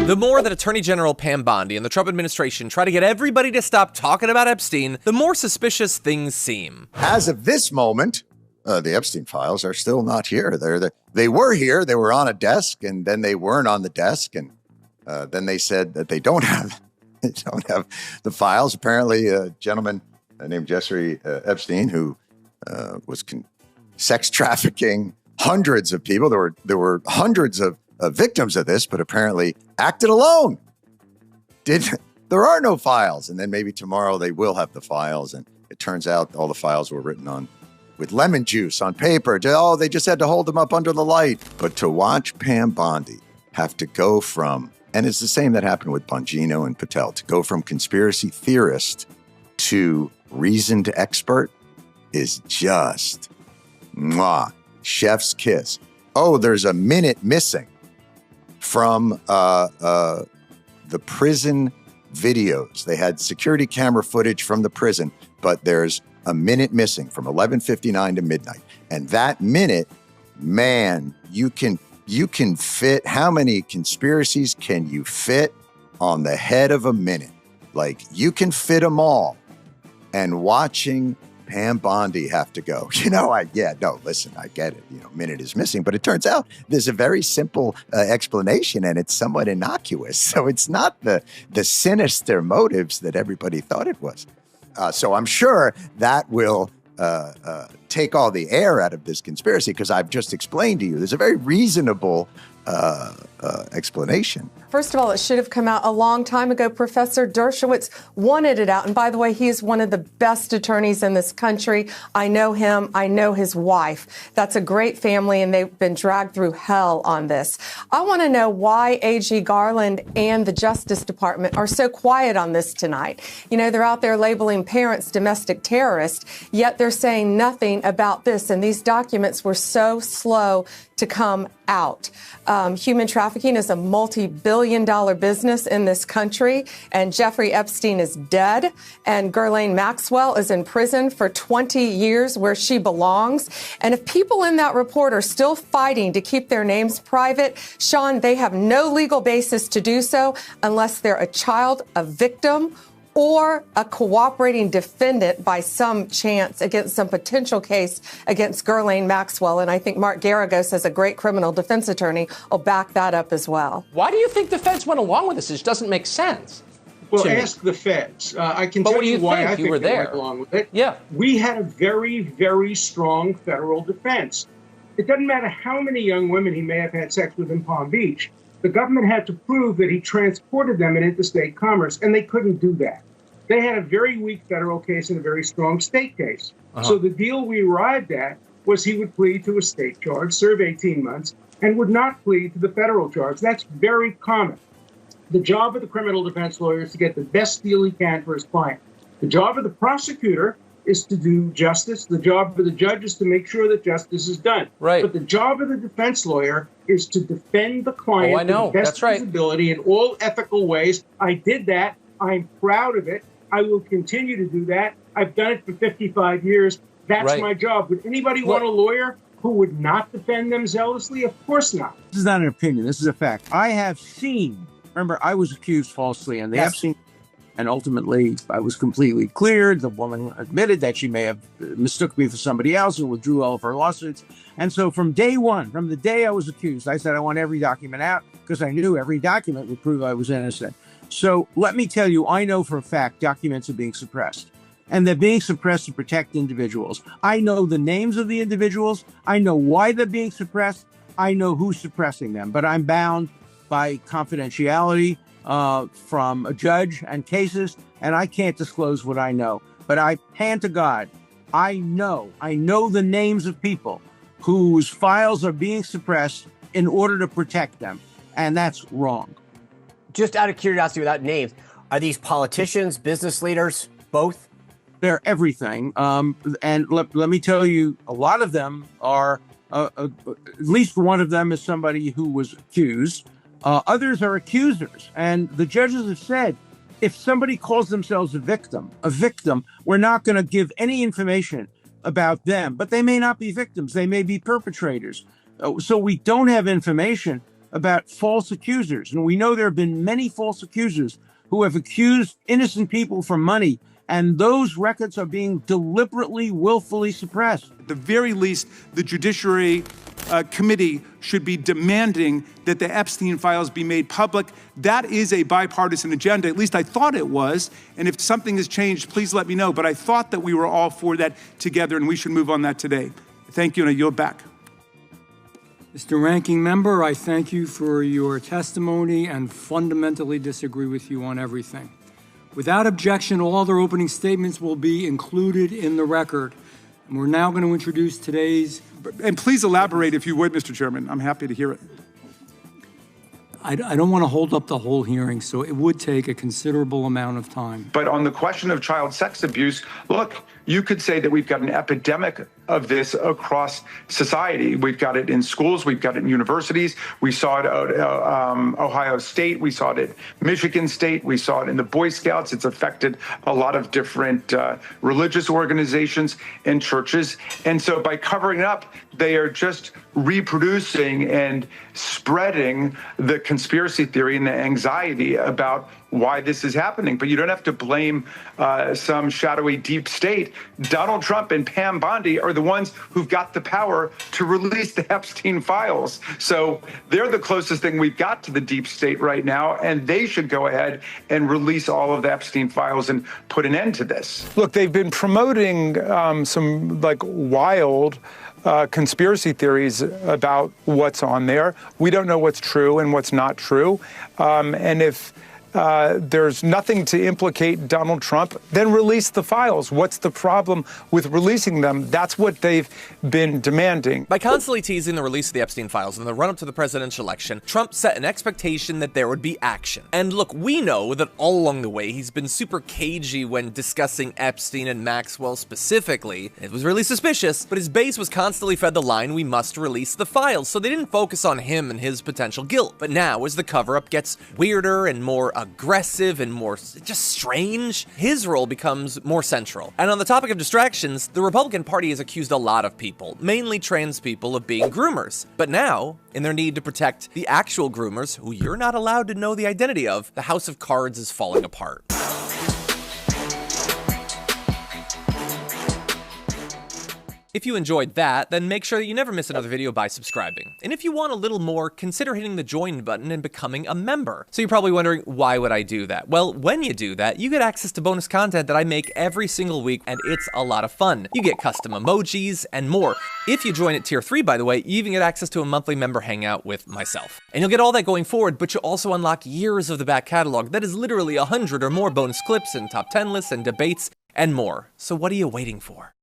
The more that Attorney General Pam Bondi and the Trump administration try to get everybody to stop talking about Epstein, the more suspicious things seem. As of this moment, the Epstein files are still not here. They were here. They were on a desk, and then they weren't on the desk, and then they said that they don't have the files. Apparently, a gentleman named Jeffrey Epstein, who was sex trafficking hundreds of people. There were hundreds of victims of this, but apparently acted alone. There are no files. And then maybe tomorrow they will have the files. And it turns out all the files were written on with lemon juice on paper. Oh, they just had to hold them up under the light. But to watch Pam Bondi have to go from, and it's the same that happened with Bongino and Patel, to go from conspiracy theorist to reasoned expert is just chef's kiss. Oh, there's a minute missing from the prison videos. They had security camera footage from the prison, but there's a minute missing from 11:59 to midnight. And that minute, man, you can fit, how many conspiracies can you fit on the head of a minute? Like, you can fit them all. And watching Pam Bondi have to go, I get it. Minute is missing, but it turns out there's a very simple explanation, and it's somewhat innocuous. So it's not the sinister motives that everybody thought it was. So I'm sure that will take all the air out of this conspiracy, because I've just explained to you there's a very reasonable explanation. First of all, it should have come out a long time ago. Professor Dershowitz wanted it out. And by the way, he is one of the best attorneys in this country. I know him. I know his wife. That's a great family, and they've been dragged through hell on this. I want to know why AG Garland and the Justice Department are so quiet on this tonight. They're out there labeling parents domestic terrorists, yet they're saying nothing about this. And these documents were so slow to come out. Human trafficking is a multi-billion-dollar business in this country, and Jeffrey Epstein is dead, and Ghislaine Maxwell is in prison for 20 years where she belongs. And if people in that report are still fighting to keep their names private, Sean, they have no legal basis to do so unless they're a child, a victim, or a cooperating defendant by some chance against some potential case against Ghislaine Maxwell. And I think Mark Garagos, as a great criminal defense attorney, will back that up as well. Why do you think the feds went along with this? It doesn't make sense. Well, ask the feds. I can tell you why I think they went along with it. Yeah. We had a very, very strong federal defense. It doesn't matter how many young women he may have had sex with in Palm Beach. The government had to prove that he transported them in interstate commerce, and they couldn't do that. They had a very weak federal case and a very strong state case. So the deal we arrived at was he would plead to a state charge, serve 18 months, and would not plead to the federal charge. That's very common. The job of the criminal defense lawyer is to get the best deal he can for his client. The job of the prosecutor is to do justice. The job of the judge is to make sure that justice is done. Right. But the job of the defense lawyer is to defend the client to the best of his ability in all ethical ways. I did that. I'm proud of it. I will continue to do that. I've done it for 55 years. That's my job. Would anybody want a lawyer who would not defend them zealously? Of course not. This is not an opinion. This is a fact. I have seen, remember, I was accused falsely in the Epstein, and ultimately I was completely cleared. The woman admitted that she may have mistook me for somebody else and withdrew all of her lawsuits. And so from day one, from the day I was accused, I said I want every document out because I knew every document would prove I was innocent. So let me tell you, I know for a fact documents are being suppressed, and they're being suppressed to protect individuals. I know the names of the individuals. I know why they're being suppressed. I know who's suppressing them, but I'm bound by confidentiality from a judge and cases, and I can't disclose what I know. But I hand to God, I know the names of people whose files are being suppressed in order to protect them, and that's wrong. Just out of curiosity, without names, are these politicians, business leaders, both? They're everything. And let me tell you, a lot of them are, at least one of them is somebody who was accused. Others are accusers. And the judges have said, if somebody calls themselves a victim, we're not going to give any information about them. But they may not be victims. They may be perpetrators. So we don't have information about false accusers. And we know there have been many false accusers who have accused innocent people for money. And those records are being deliberately, willfully suppressed. At the very least, the Judiciary Committee should be demanding that the Epstein files be made public. That is a bipartisan agenda. At least I thought it was. And if something has changed, please let me know. But I thought that we were all for that together, and we should move on that today. Thank you, and I yield back. Mr. Ranking Member, I thank you for your testimony and fundamentally disagree with you on everything. Without objection, all other opening statements will be included in the record. And we're now going to introduce today's... And please elaborate if you would, Mr. Chairman. I'm happy to hear it. I don't want to hold up the whole hearing, so it would take a considerable amount of time. But on the question of child sex abuse, look, you could say that we've got an epidemic of this across society. We've got it in schools. We've got it in universities. We saw it at Ohio State. We saw it at Michigan State. We saw it in the Boy Scouts. It's affected a lot of different religious organizations and churches. And so by covering it up, they are just reproducing and spreading the conspiracy theory and the anxiety about why this is happening. But you don't have to blame some shadowy deep state. Donald Trump and Pam Bondi are the ones who've got the power to release the Epstein files. So they're the closest thing we've got to the deep state right now, and they should go ahead and release all of the Epstein files and put an end to this. Look, they've been promoting some wild conspiracy theories about what's on there. We don't know what's true and what's not true. And if there's nothing to implicate Donald Trump, then release the files. What's the problem with releasing them? That's what they've been demanding. By constantly teasing the release of the Epstein files in the run-up to the presidential election, Trump set an expectation that there would be action. And look, we know that all along the way, he's been super cagey when discussing Epstein and Maxwell specifically. It was really suspicious, but his base was constantly fed the line, "We must release the files," so they didn't focus on him and his potential guilt. But now, as the cover-up gets weirder and more aggressive and more just strange, his role becomes more central. And on the topic of distractions, the Republican Party has accused a lot of people, mainly trans people, of being groomers. But now, in their need to protect the actual groomers, who you're not allowed to know the identity of, the house of cards is falling apart. If you enjoyed that, then make sure that you never miss another video by subscribing. And if you want a little more, consider hitting the join button and becoming a member. So you're probably wondering, why would I do that? Well, when you do that, you get access to bonus content that I make every single week, and it's a lot of fun. You get custom emojis and more. If you join at tier 3, by the way, you even get access to a monthly member hangout with myself. And you'll get all that going forward, but you'll also unlock years of the back catalog that is literally 100 or more bonus clips and top 10 lists and debates and more. So what are you waiting for?